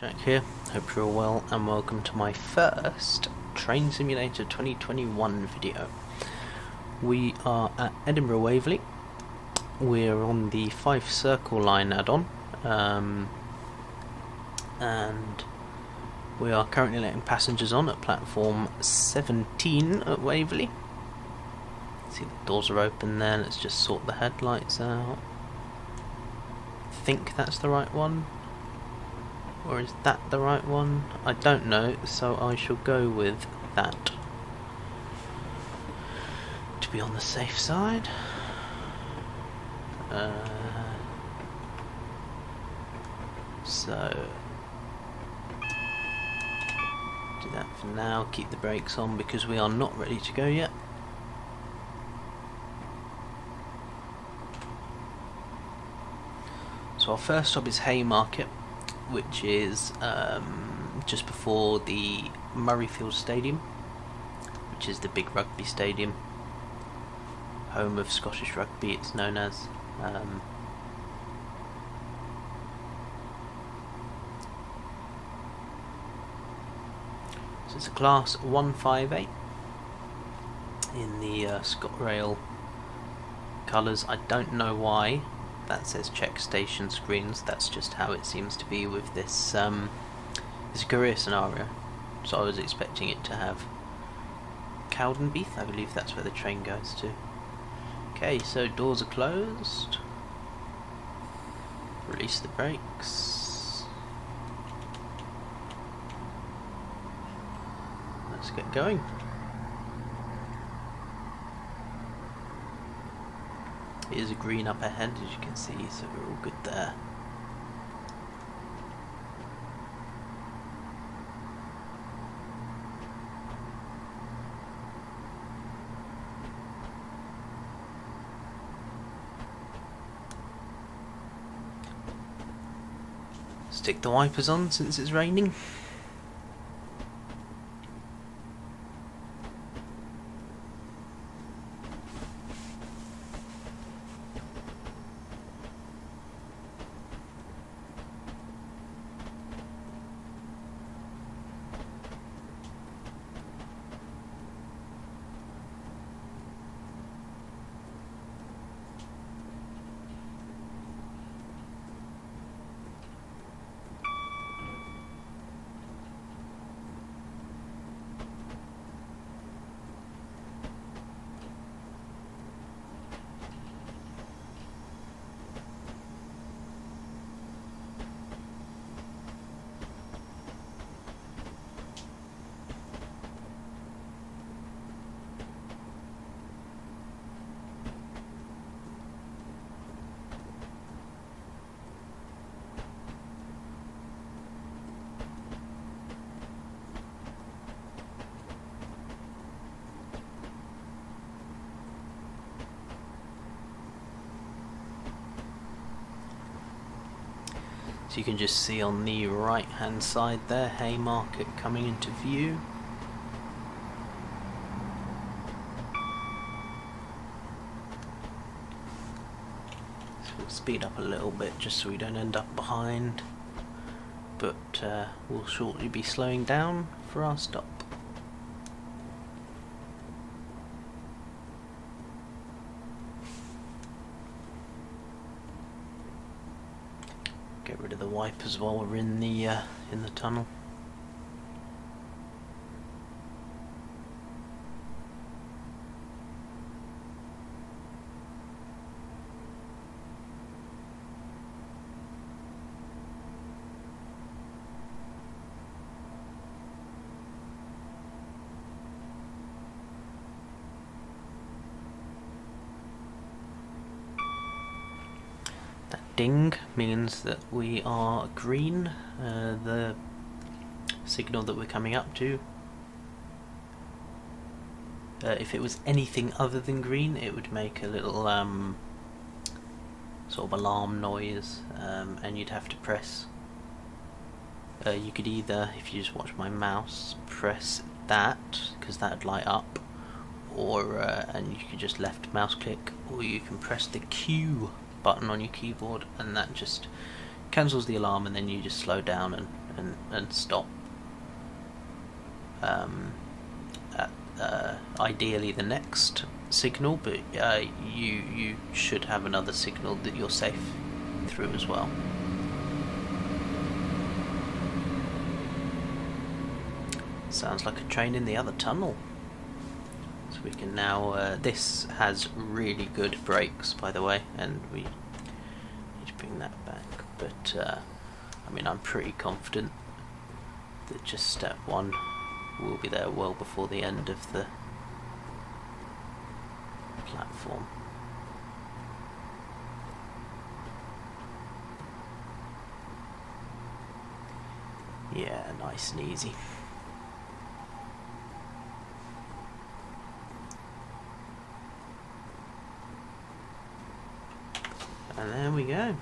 Jack here, hope you're all well and welcome to my first Train Simulator 2021 video. We are at Edinburgh Waverley. We're on the Fife Circle Line add-on, and we are currently letting passengers on at platform 17 at Waverley. See, the doors are open there. Let's just sort the headlights out. I think that's the right one. Or is that the right one? I don't know, so I shall go with that to be on the safe side. So do that for now, keep the brakes on because we are not ready to go yet. So our first stop is Haymarket, which is just before the Murrayfield Stadium, which is the big rugby stadium, home of Scottish rugby it's known as. So it's a class 158 in the ScotRail colours. I don't know why that says check station screens. That's just how it seems to be with this this career scenario. So I was expecting it to have Cowdenbeath. I believe that's where the train goes to. Okay, so doors are closed. Release the brakes. Let's get going. It is a green up ahead, as you can see, so we're all good there. Stick the wipers on since it's raining. So you can just see on the right hand side there, Haymarket coming into view. So we'll speed up a little bit just so we don't end up behind, but we'll shortly be slowing down for our stop. Get rid of the wipers while we're in the tunnel. Ding means that we are green, the signal that we're coming up to. If it was anything other than green, it would make a little sort of alarm noise, and you'd have to press. You could either, if you just watch my mouse, press that because that'd light up, or and you can just left mouse click, or you can press the Q button on your keyboard and that just cancels the alarm, and then you just slow down and stop. At ideally the next signal, but you should have another signal that you're safe through as well. Sounds like a train in the other tunnel. So we can now, this has really good brakes, by the way, and we need to bring that back, but I mean, I'm pretty confident that just step 1 will be there well before the end of the platform. Yeah, nice and easy. And there we go.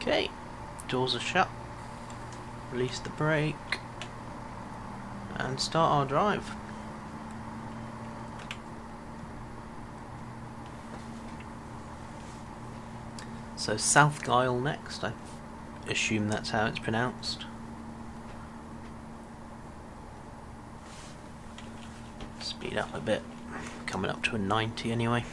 Okay, doors are shut, release the brake and start our drive. So South Gyle next, I assume that's how it's pronounced. Speed up a bit, coming up to a 90 anyway.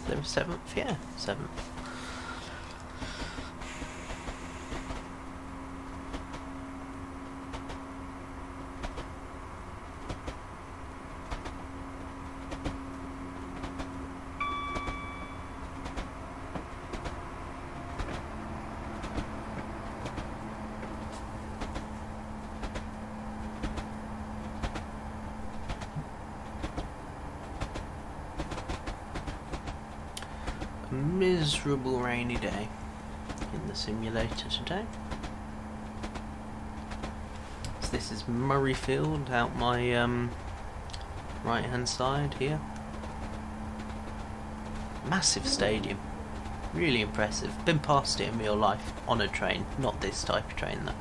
There was 7th, yeah, 7th. Miserable rainy day in the simulator today. So this is Murrayfield out my right hand side here. Massive stadium, really impressive. Been past it in real life on a train, not this type of train though.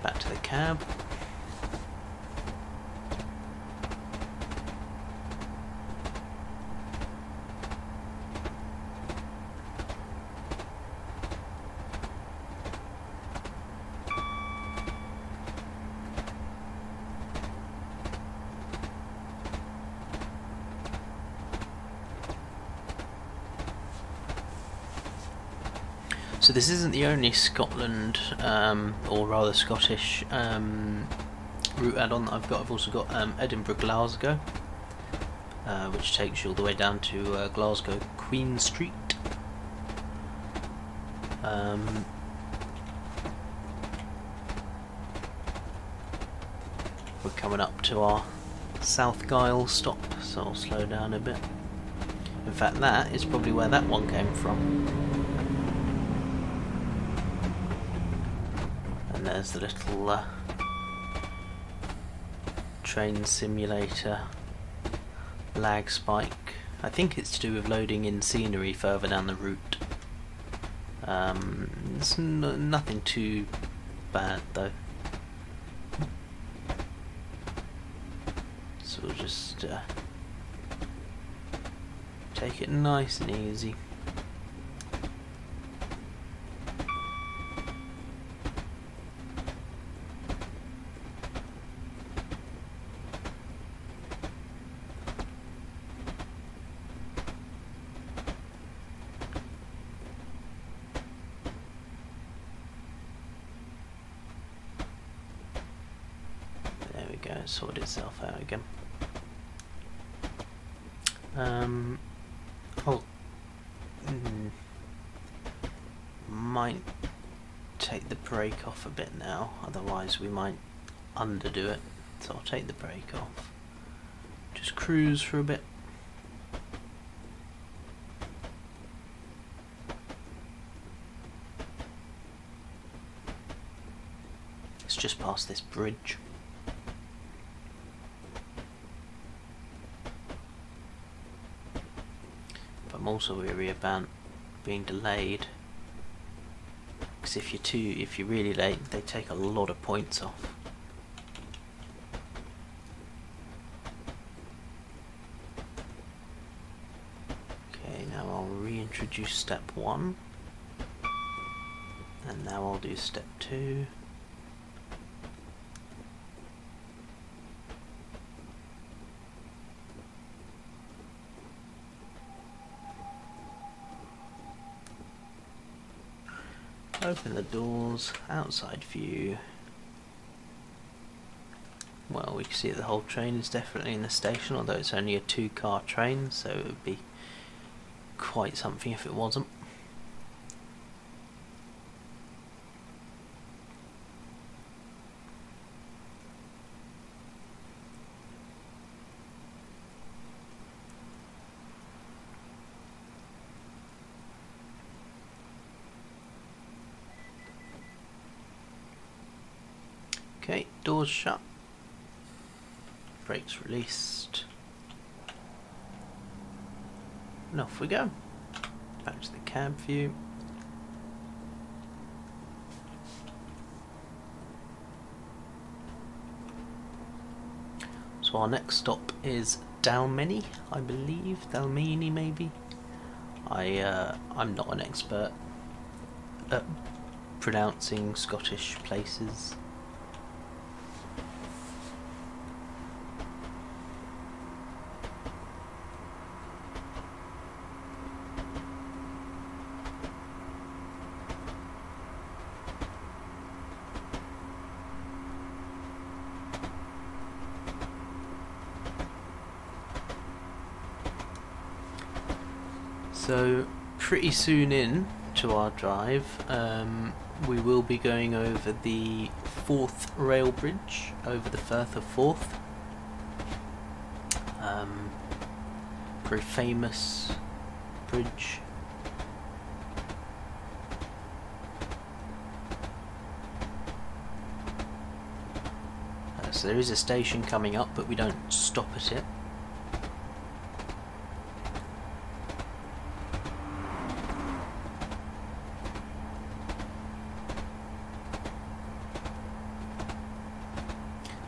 Back to the cab. So this isn't the only Scotland, or rather Scottish, route add-on that I've got. I've also got Edinburgh Glasgow, which takes you all the way down to Glasgow Queen Street. We're coming up to our South Gyle stop, so I'll slow down a bit. In fact, that is probably where that one came from. And there's the little train simulator lag spike. I think it's to do with loading in scenery further down the route. It's nothing too bad though. So we'll just take it nice and easy. go, it sorted itself out again. Oh, might take the brake off a bit now, otherwise we might underdo it. So I'll take the brake off. Just cruise for a bit. It's just past this bridge. But I'm also weary about being delayed. Because if you're really late, they take a lot of points off. Okay, now I'll reintroduce step 1. And now I'll do step 2. Open the doors, outside view. Well, we can see that the whole train is definitely in the station, although it's only a 2-car train, so it would be quite something if it wasn't. Okay, doors shut, brakes released, and off we go. Back to the cab view. So our next stop is Dalmeny, I believe. Dalmeny, maybe. I'm not an expert at pronouncing Scottish places. So pretty soon in to our drive, we will be going over the Forth rail bridge, over the Firth of Forth. Very famous bridge. So there is a station coming up, but we don't stop at it.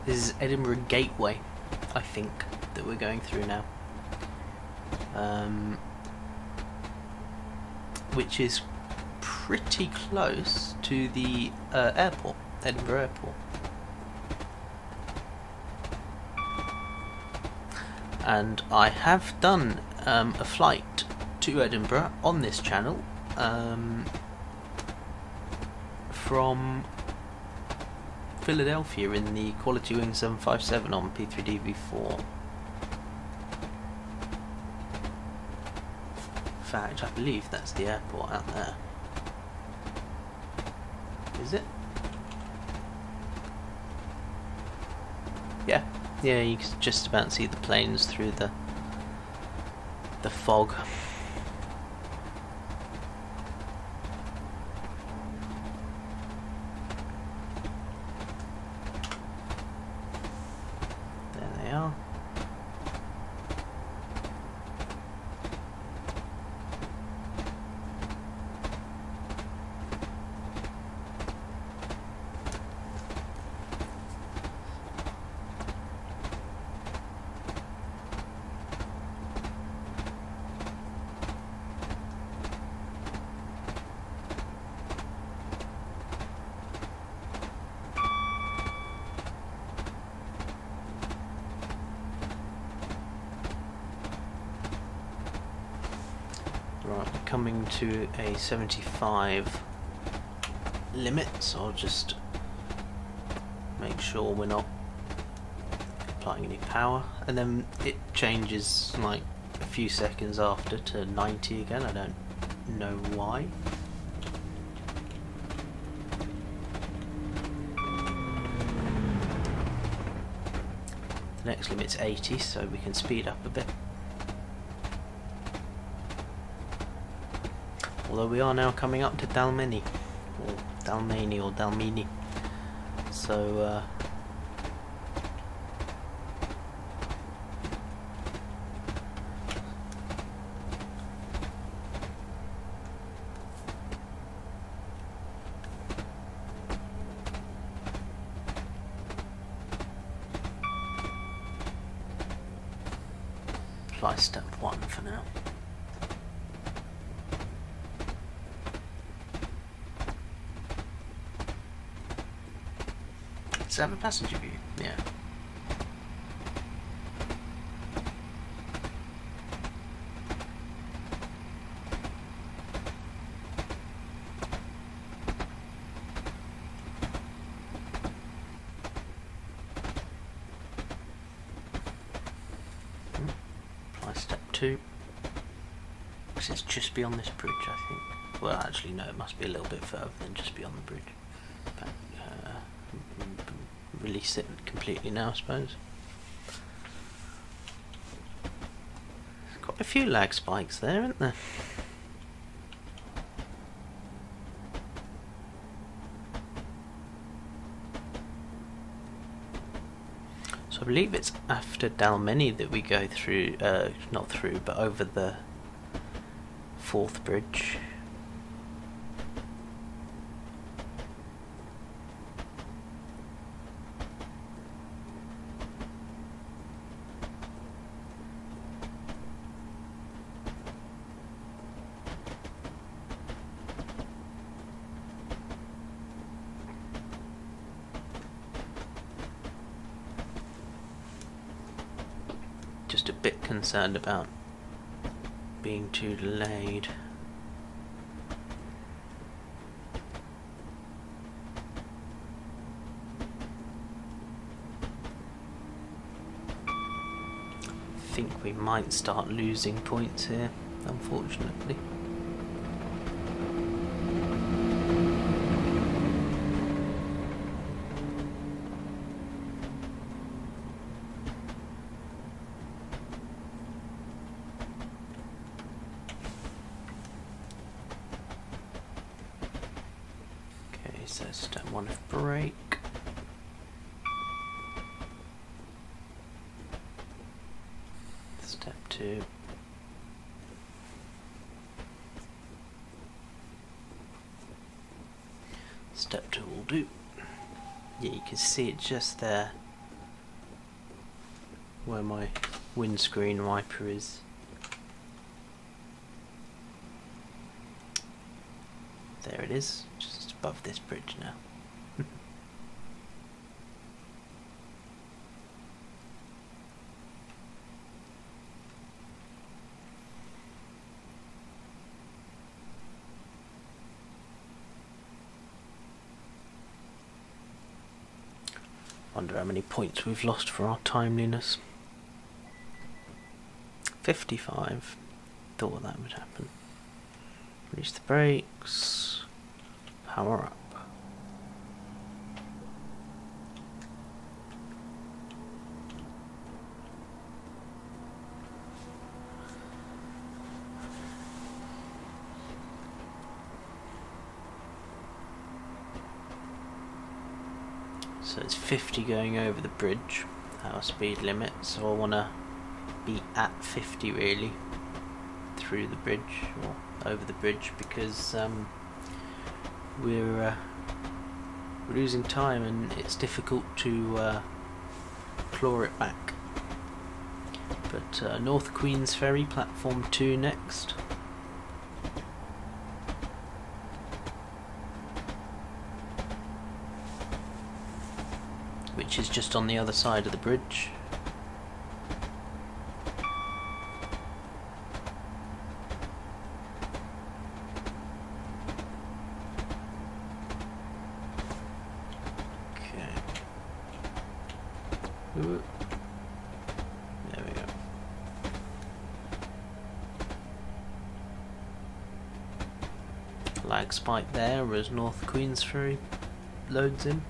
This is Edinburgh Gateway, I think, that we're going through now. Which is pretty close to the airport, Edinburgh Airport. And I have done a flight to Edinburgh on this channel from Philadelphia in the Quality Wing 757 on P3DB4. In fact, I believe that's the airport out there. Is it? Yeah, you can just about see the planes through the fog. Right, coming to a 75 limit, so I'll just make sure we're not applying any power, and then it changes like a few seconds after to 90 again. I don't know why. The next limit's 80, so we can speed up a bit. Although we are now coming up to Dalmeny, or Dalmeny or Dalmeny, so apply step 1 for now. Does it have a passenger view? Yeah. Apply step 2. Because it's just beyond this bridge, I think. Well, actually, no, it must be a little bit further than just beyond the bridge. But, release it completely now, I suppose. There's quite a few lag spikes there, isn't there? So I believe it's after Dalmeny that we go through, not through, but over the 4th bridge. Just a bit concerned about being too delayed. I think we might start losing points here, unfortunately. So step 1 of brake. Step 2. Step 2 will do. Yeah, you can see it just there where my windscreen wiper is. There it is, just above this bridge now. Wonder how many points we've lost for our timeliness. 55. Thought that would happen. Release the brakes. Power up. So it's 50 going over the bridge, our speed limit, so I want to be at 50 really through the bridge or over the bridge, because we're losing time and it's difficult to claw it back. But North Queens Ferry, platform 2 next. Which is just on the other side of the bridge. Okay. Ooh. next spike there as North Queensferry loads in.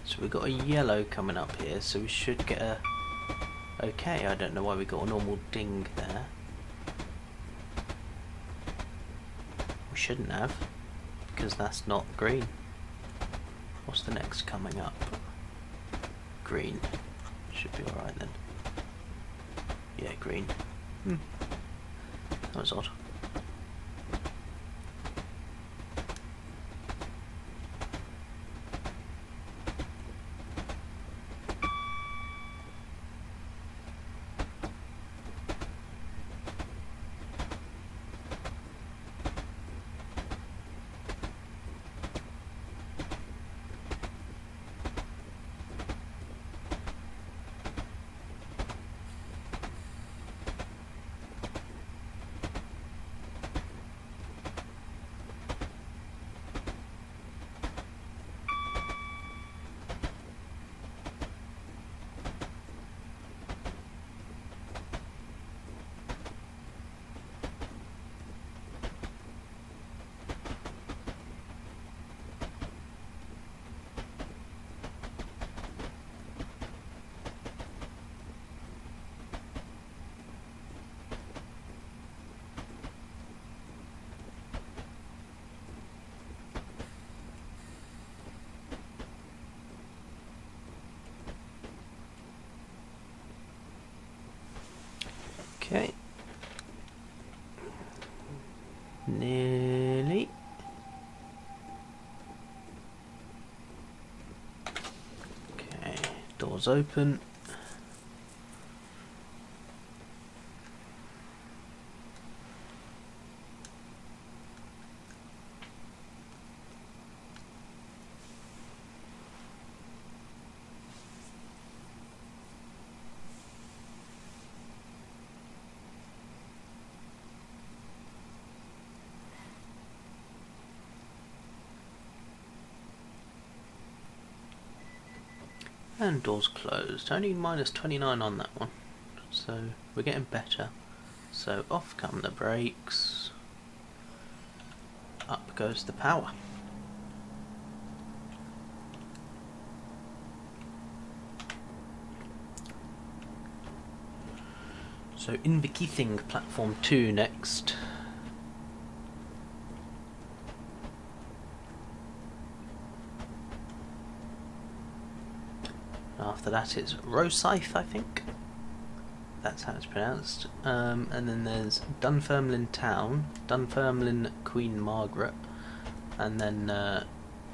So we've got a yellow coming up here, so we should get a... Okay, I don't know why we got a normal ding there. We shouldn't have, because that's not green. What's the next coming up? Green. Should be alright then. Yeah, green. That was odd. Okay. Nearly. Okay, doors open. And doors closed. Only minus 29 on that one. So we're getting better. So off come the brakes. Up goes the power. So Inverkeithing platform 2 next. After that it's Rosyth, I think. That's how it's pronounced. And then there's Dunfermline Town, Dunfermline Queen Margaret, and then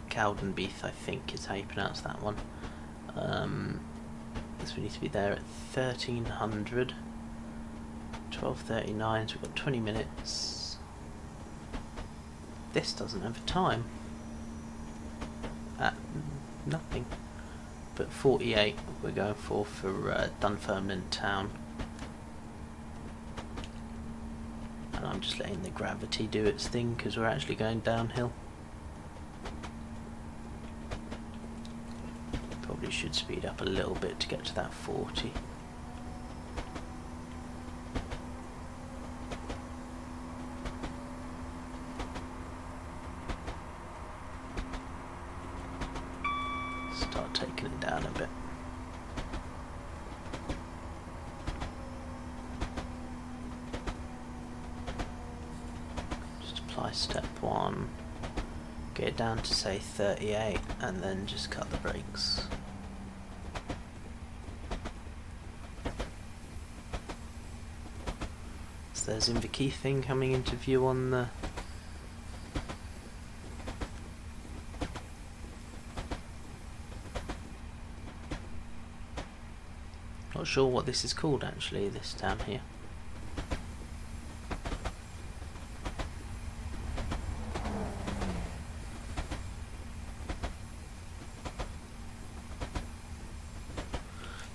Cowdenbeath, I think is how you pronounce that one. So we need to be there at 1300. 12:39, so we've got 20 minutes. This doesn't have a time. Nothing. But 48 we're going for Dunfermline Town. And I'm just letting the gravity do its thing because we're actually going downhill. Probably should speed up a little bit to get to that 40. Start taking it down a bit. Just apply step 1, get it down to say 38 and then just cut the brakes. So there's Inverkeithing coming into view on the not sure what this is called actually, this town here.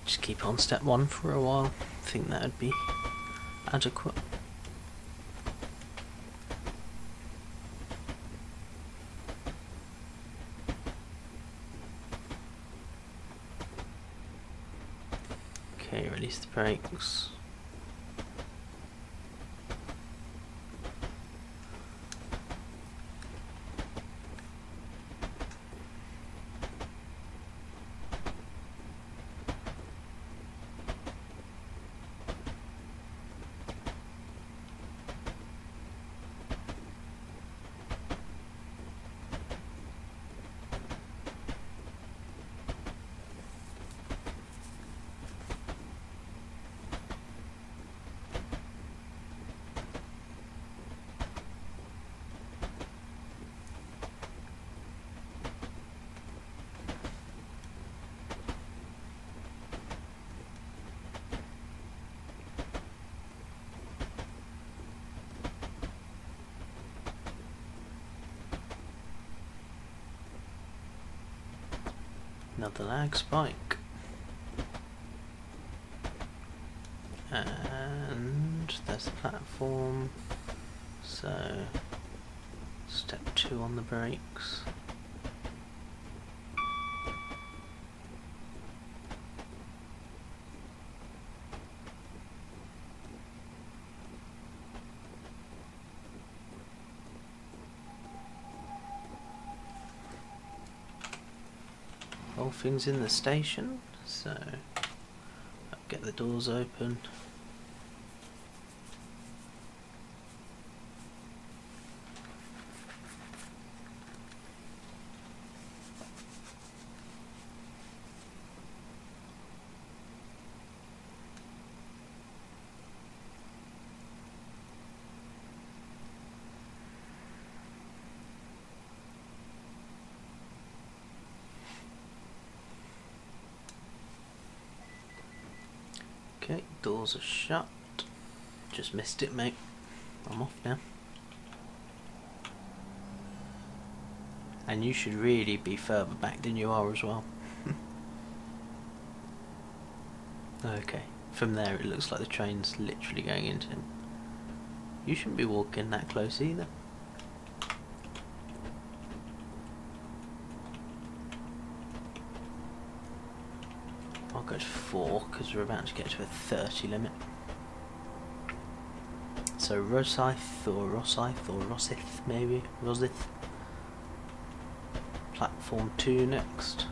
Just keep on step 1 for a while. I think that would be adequate. Okay, release the brakes. Another lag spike. And there's the platform. So, step 2 on the brakes. All things in the station, so I'll get the doors open. Okay, doors are shut. Just missed it, mate. I'm off now. And you should really be further back than you are as well. Okay, from there it looks like the train's literally going into him. You shouldn't be walking that close either. I'll go to 4 because we're about to get to a 30 limit. So Rosyth or Rosyth maybe? Rosyth. Platform 2 next.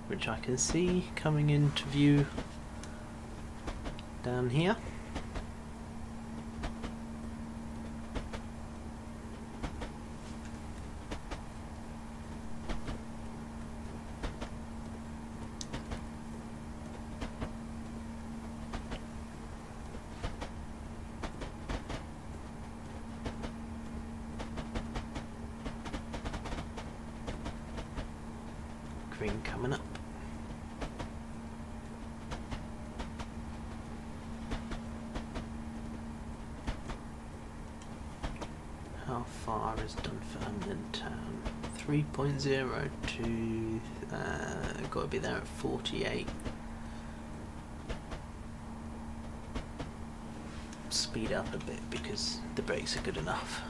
Which I can see coming into view down here. Green coming up. How far is Dunfermline town? 3.0 to... got to be there at 48. Speed up a bit because the brakes are good enough.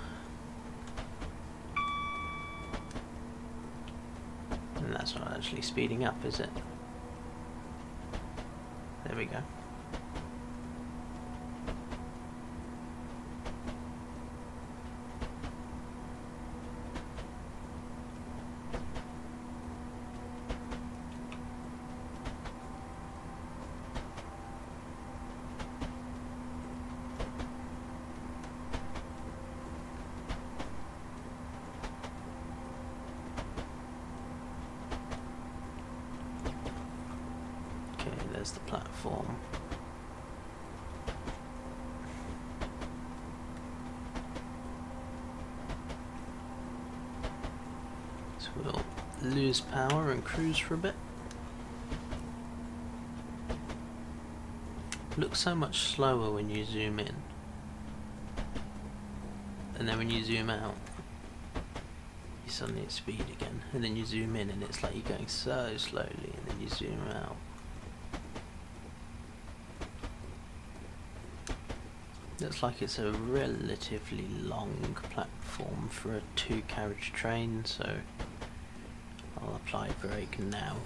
And that's not actually speeding up, is it? There we go. There's the platform. So we'll lose power and cruise for a bit. Looks so much slower when you zoom in, and then when you zoom out you suddenly at speed again, and then you zoom in and it's like you're going so slowly, and then you zoom out. Looks like it's a relatively long platform for a 2-carriage train, so I'll apply brake now.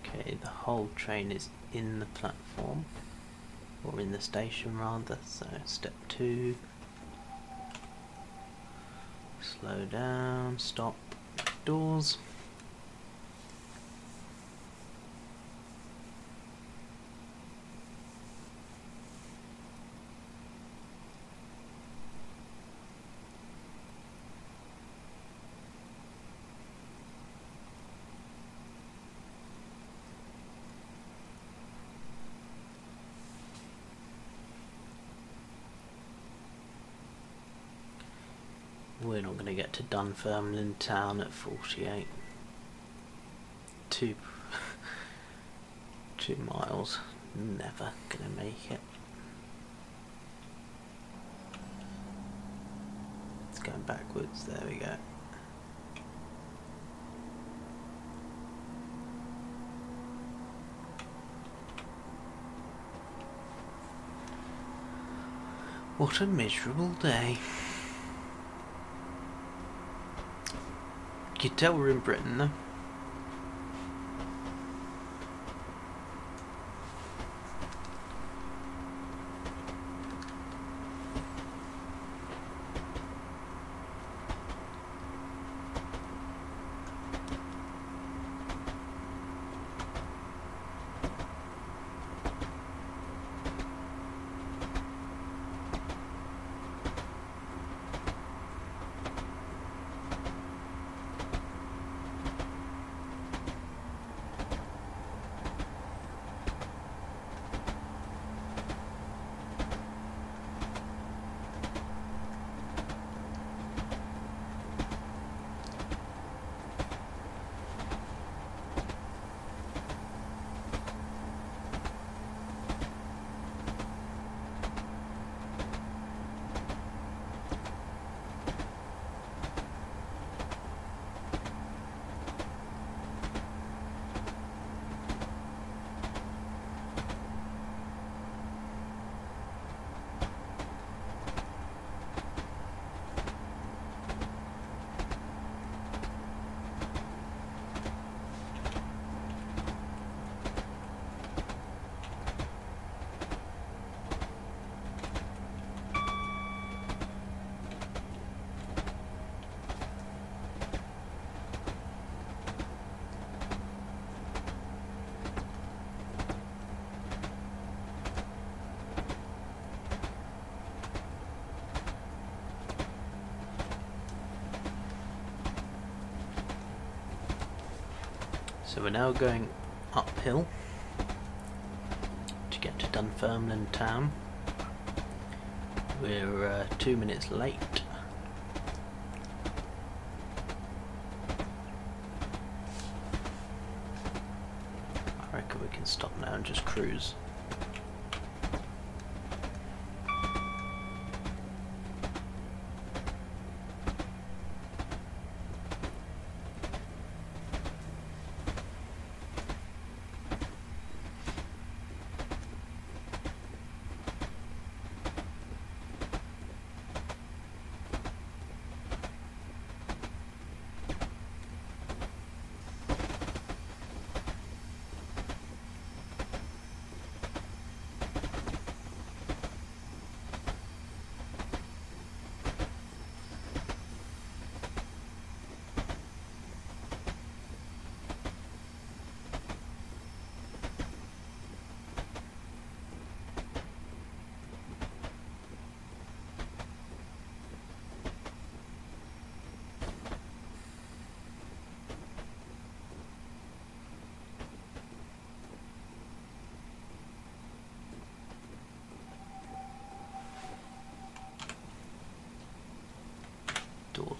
Okay, the whole train is in the platform, or in the station rather, so step 2. Slow down, stop, doors. We're not going to get to Dunfermline town at 48. 2 miles. Never going to make it. It's going backwards. There we go. What a miserable day. You can tell we're in Britain though. So we're now going uphill to get to Dunfermline town. We're 2 minutes late. I reckon we can stop now and just cruise.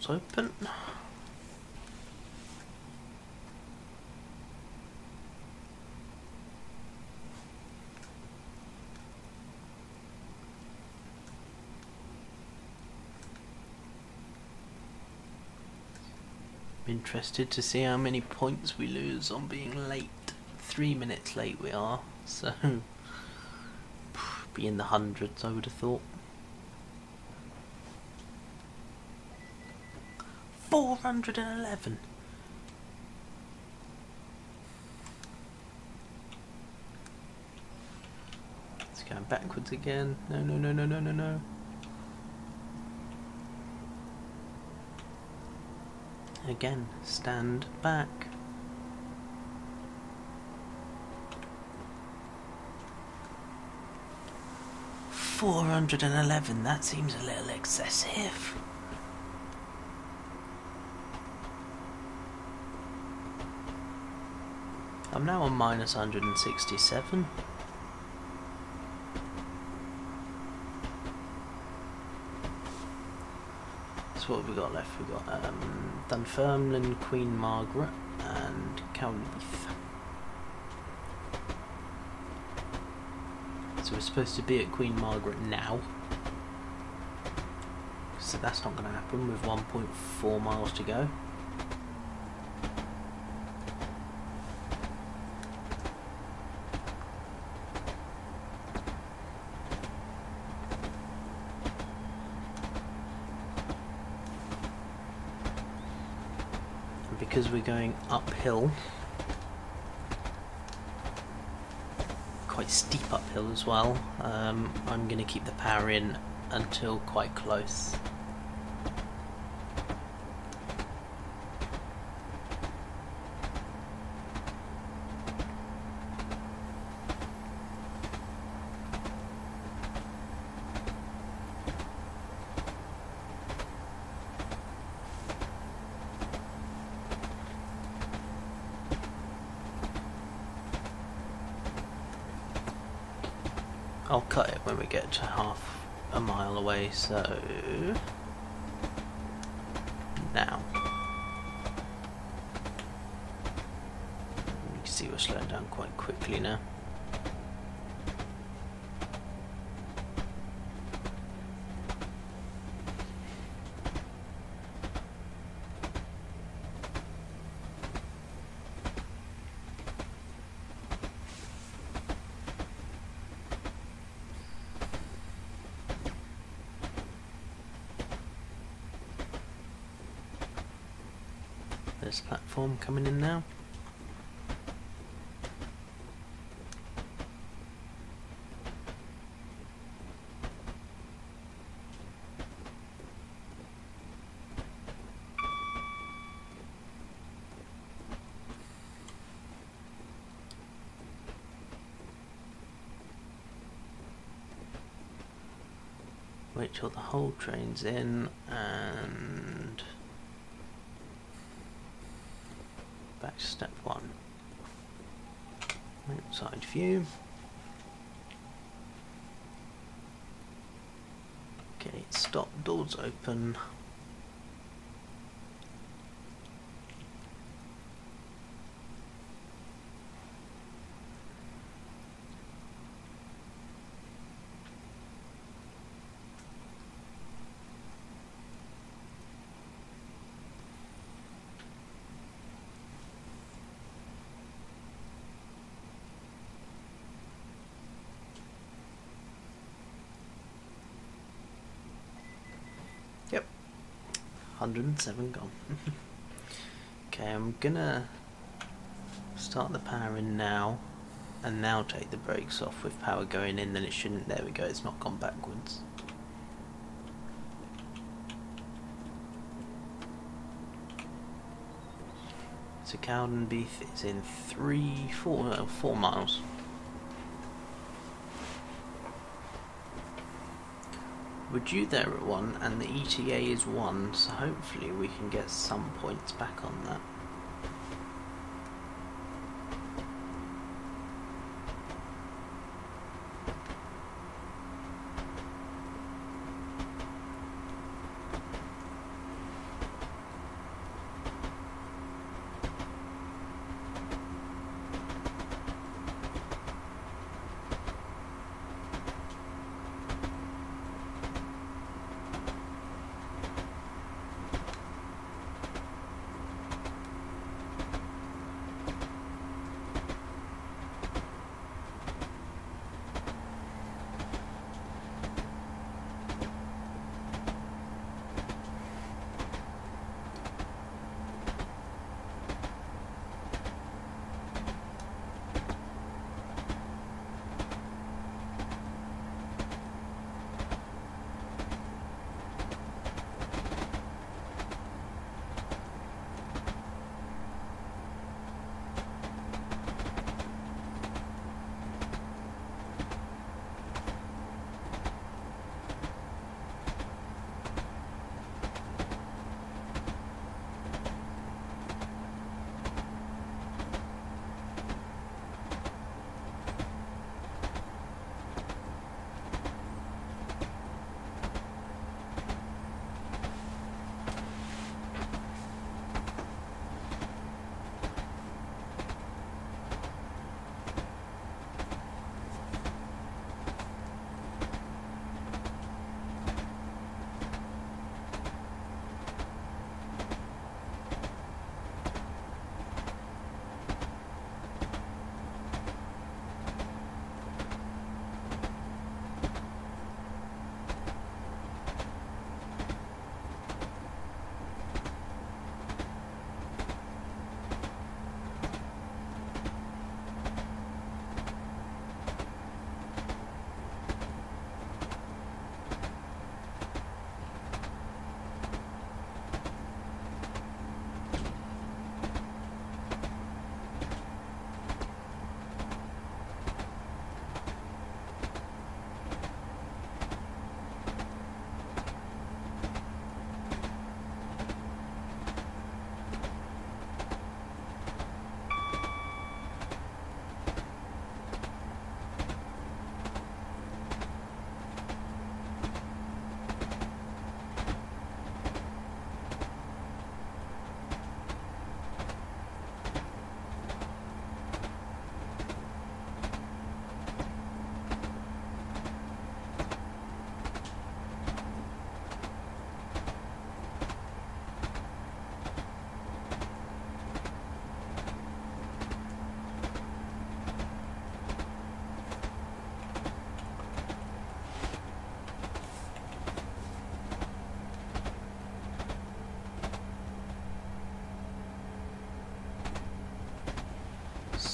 Doors open. Interested to see how many points we lose on being late. 3 minutes late we are, so be in the hundreds I would have thought. 411. It's going backwards again. No. Again, stand back. $411, that seems a little excessive. I'm now on minus 167. So what have we got left? We've got Dunfermline, Queen Margaret and Cowdenbeath. So we're supposed to be at Queen Margaret now. So that's not going to happen with 1.4 miles to go. Because we're going uphill, quite steep uphill as well, I'm going to keep the power in until quite close. I'll cut it when we get to half a mile away, so now you can see we're slowing down quite quickly now. There's platform coming in now. Wait till the whole train's in and back to step one. Outside view. Okay, stop, doors open. Yep, 107 gone. Okay, I'm gonna start the power in now, and now take the brakes off with power going in, then it shouldn't, there we go, it's not gone backwards. So Cowdenbeath is in 4 miles. We're due there at 1 and the ETA is 1, so hopefully we can get some points back on that.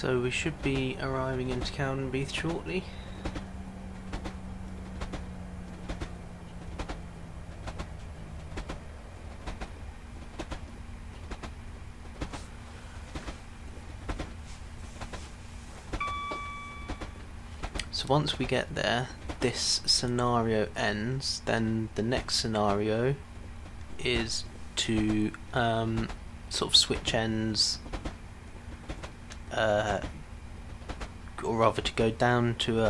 So we should be arriving into Cowdenbeath shortly. So once we get there, this scenario ends. Then the next scenario is to sort of switch ends, or rather to go down to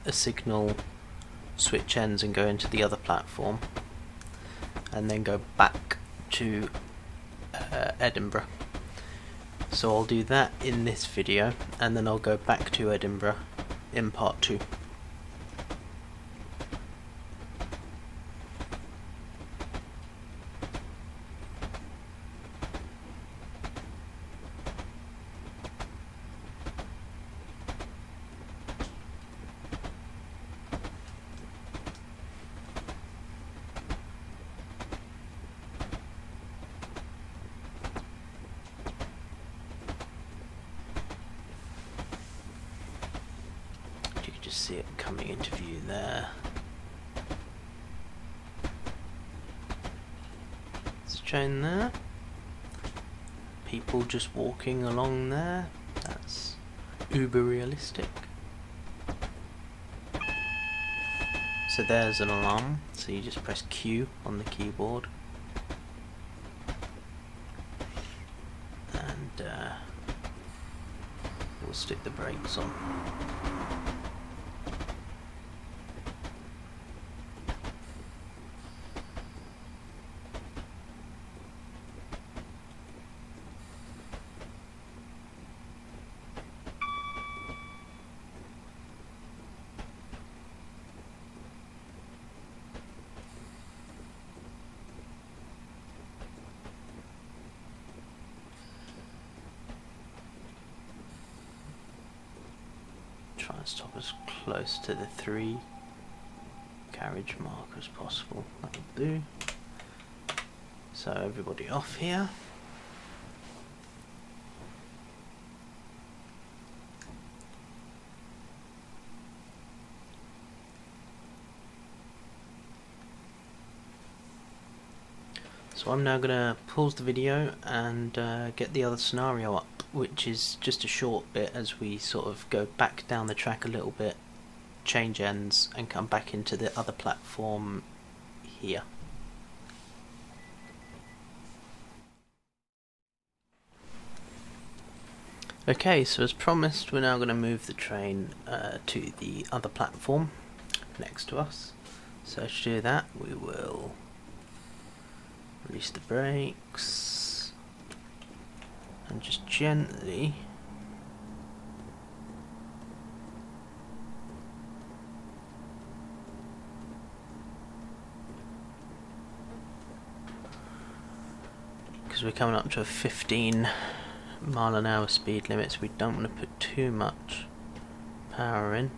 a signal, switch ends and go into the other platform, and then go back to Edinburgh. So I'll do that in this video, and then I'll go back to Edinburgh in part 2. See it coming into view there. It's shown there. People just walking along there. That's uber realistic. So there's an alarm. So you just press Q on the keyboard. And we'll stick the brakes on. Try and stop as close to the 3 carriage mark as possible. That'll do. So everybody off here. So I'm now going to pause the video and get the other scenario up, which is just a short bit as we sort of go back down the track a little bit, change ends and come back into the other platform here. Okay, so as promised, we're now going to move the train to the other platform next to us. So to do that, we will release the brakes and just gently because we're coming up to a 15-mile-an-hour speed limit, so we don't want to put too much power in,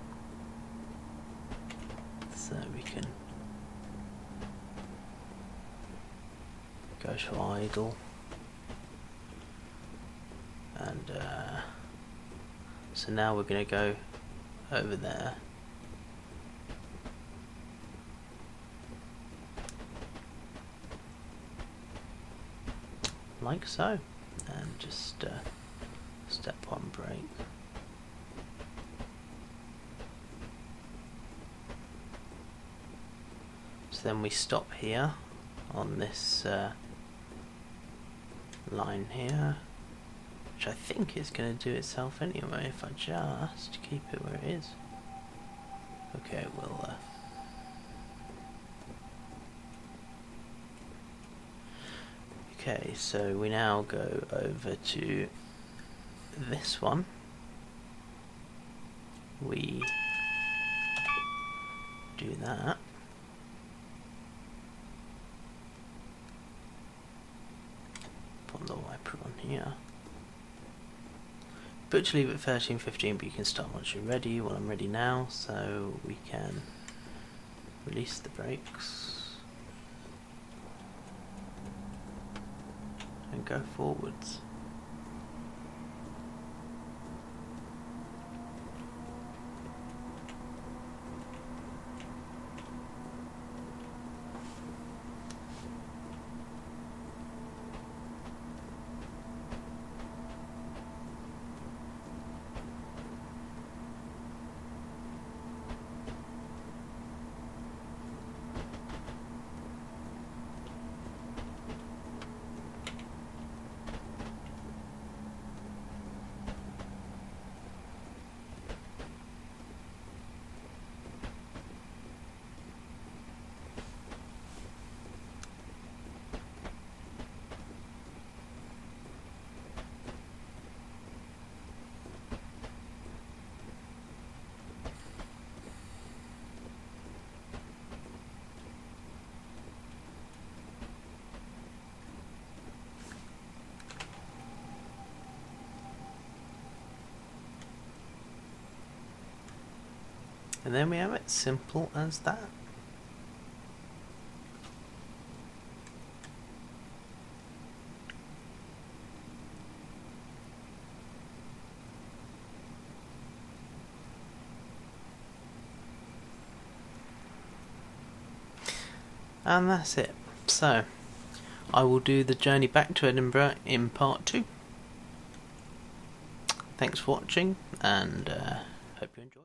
so we can go to idle, and so now we're going to go over there. Like so, and just step on brake. So then we stop here on this line here, which I think is going to do itself anyway if I just keep it where it is. Okay, we'll okay, so we now go over to this one. We do that. Put the wiper on here. But to leave it 13:15, but you can start once you're ready. Well, I'm ready now, so we can release the brakes and go forwards. And then we have it, simple as that. And that's it. So, I will do the journey back to Edinburgh in part 2. Thanks for watching, and hope you enjoyed.